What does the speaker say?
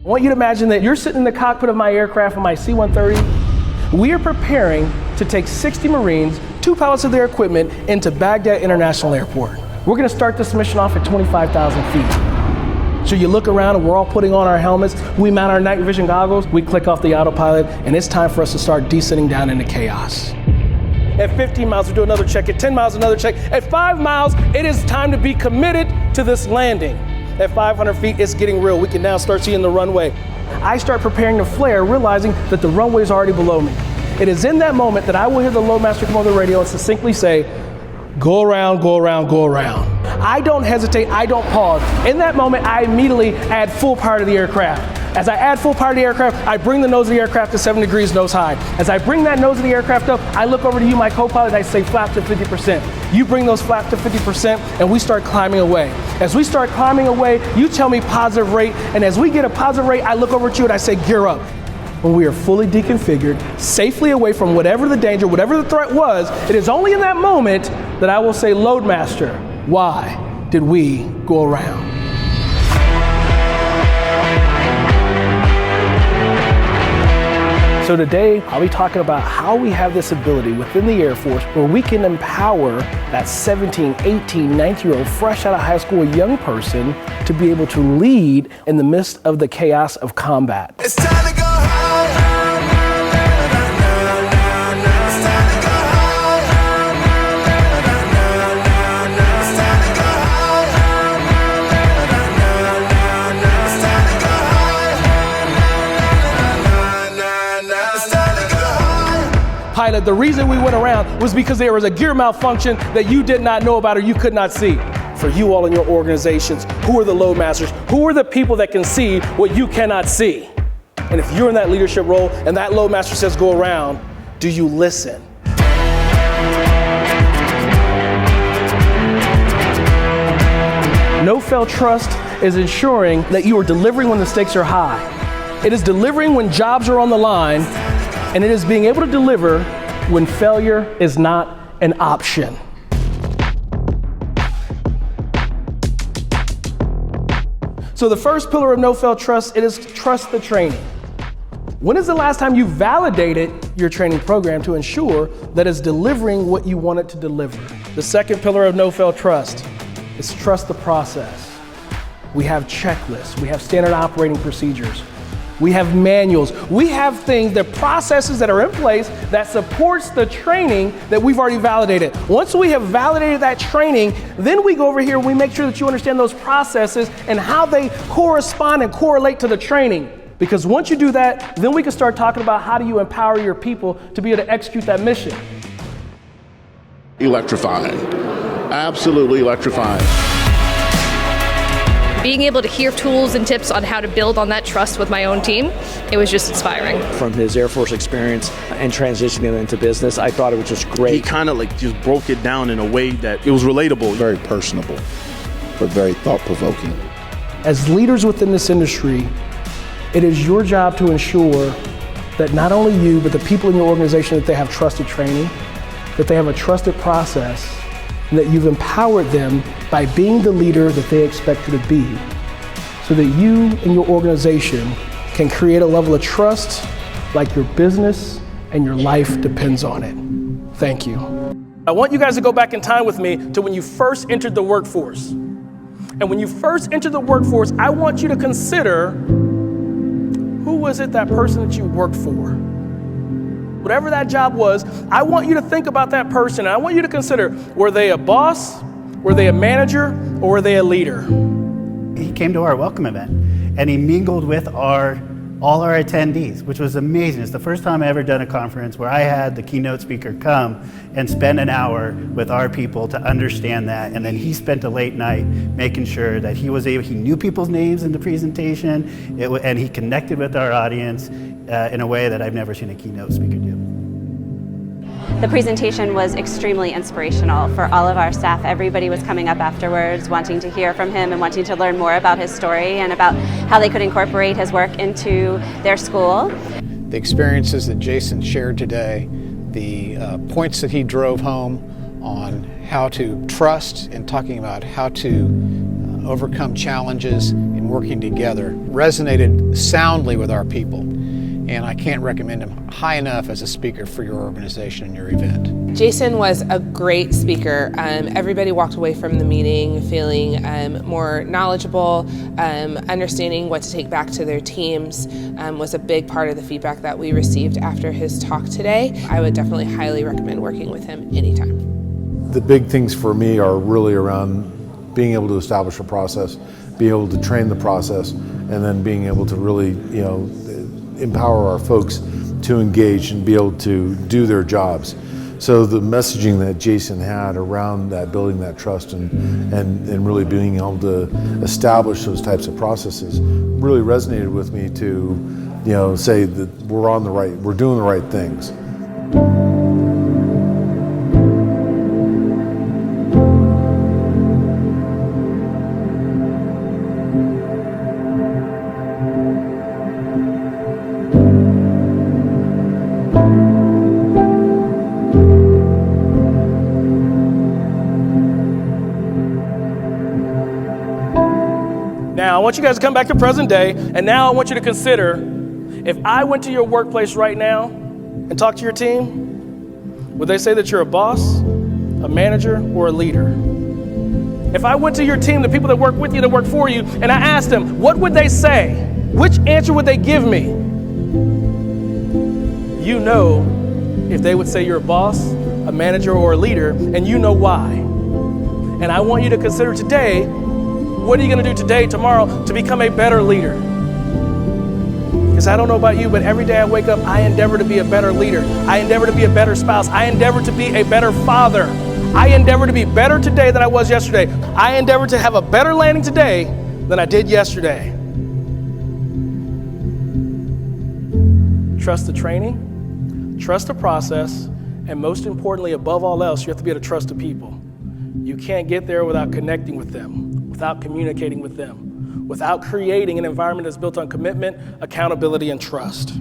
I want you to imagine that you're sitting in the cockpit of my aircraft, on my C-130. We are preparing to take 60 Marines, 2 pilots of their equipment, into Baghdad International Airport. We're gonna start this mission off at 25,000 feet. So you look around and we're all putting on our helmets, we mount our night vision goggles, we click off the autopilot, and it's time for us to start descending down into chaos. At 15 miles, we do another check. At 10 miles, another check. At 5 miles, it is time to be committed to this landing. At 500 feet, it's getting real. We can now start seeing the runway. I start preparing to flare, realizing that the runway is already below me. It is in that moment that I will hear the loadmaster come on the radio and succinctly say, go around, go around, go around. I don't hesitate, I don't pause. In that moment, I immediately add full power to the aircraft. As I add full power to the aircraft, I bring the nose of the aircraft to 7 degrees nose high. As I bring that nose of the aircraft up, I look over to you, my co-pilot, and I say flap to 50%. You bring those flaps to 50%, and we start climbing away. As we start climbing away, you tell me positive rate, and as we get a positive rate, I look over at you and I say gear up. When we are fully deconfigured, safely away from whatever the danger, whatever the threat was, it is only in that moment that I will say, Loadmaster, why did we go around? So today, I'll be talking about how we have this ability within the Air Force where we can empower that 17, 18, 19-year-old fresh out of high school young person to be able to lead in the midst of the chaos of combat. It's time to go home. Pilot, the reason we went around was because there was a gear malfunction that you did not know about or you could not see. For you all in your organizations, who are the loadmasters? Who are the people that can see what you cannot see? And if you're in that leadership role and that loadmaster says go around, do you listen? No-fail trust is ensuring that you are delivering when the stakes are high. It is delivering when jobs are on the line, and it is being able to deliver when failure is not an option. So the first pillar of no-fail trust, it is trust the training. When is the last time you validated your training program to ensure that it's delivering what you want it to deliver? The second pillar of no-fail trust is trust the process. We have checklists, we have standard operating procedures. We have manuals. We have things, the processes that are in place that supports the training that we've already validated. Once we have validated that training, then we go over here and we make sure that you understand those processes and how they correspond and correlate to the training. Because once you do that, then we can start talking about how do you empower your people to be able to execute that mission. Electrifying. Absolutely electrifying. Being able to hear tools and tips on how to build on that trust with my own team, it was just inspiring. From his Air Force experience and transitioning into business, I thought it was just great. He kind of just broke it down in a way that it was relatable. Very personable, but very thought-provoking. As leaders within this industry, it is your job to ensure that not only you, but the people in your organization, that they have trusted training, that they have a trusted process, and that you've empowered them by being the leader that they expect you to be, so that you and your organization can create a level of trust like your business and your life depends on it. Thank you. I want you guys to go back in time with me to when you first entered the workforce. And when you first entered the workforce, I want you to consider, who was it, that person that you worked for? Whatever that job was, I want you to think about that person. And I want you to consider, were they a boss, were they a manager, or were they a leader? He came to our welcome event and he mingled with all our attendees, which was amazing. It's the first time I ever done a conference where I had the keynote speaker come and spend an hour with our people to understand that. And then he spent a late night making sure that he knew people's names in the presentation, and he connected with our audience in a way that I've never seen a keynote speaker do. The presentation was extremely inspirational for all of our staff. Everybody was coming up afterwards wanting to hear from him and wanting to learn more about his story and about how they could incorporate his work into their school. The experiences that Jason shared today, the points that he drove home on how to trust and talking about how to overcome challenges in working together resonated soundly with our people. And I can't recommend him high enough as a speaker for your organization and your event. Jason was a great speaker. Everybody walked away from the meeting feeling more knowledgeable, understanding what to take back to their teams was a big part of the feedback that we received after his talk today. I would definitely highly recommend working with him anytime. The big things for me are really around being able to establish a process, being able to train the process, and then being able to really, empower our folks to engage and be able to do their jobs. So the messaging that Jason had around that, building that trust and really being able to establish those types of processes really resonated with me to, say that we're doing the right things. Now, I want you guys to come back to present day, and now I want you to consider, if I went to your workplace right now and talked to your team, would they say that you're a boss, a manager, or a leader? If I went to your team, the people that work with you, that work for you, and I asked them, what would they say? Which answer would they give me? You know if they would say you're a boss, a manager, or a leader, and you know why. And I want you to consider today, what are you going to do today, tomorrow, to become a better leader? Because I don't know about you, but every day I wake up, I endeavor to be a better leader. I endeavor to be a better spouse. I endeavor to be a better father. I endeavor to be better today than I was yesterday. I endeavor to have a better landing today than I did yesterday. Trust the training, trust the process, and most importantly, above all else, you have to be able to trust the people. You can't get there without connecting with them, without communicating with them, without creating an environment that's built on commitment, accountability, and trust.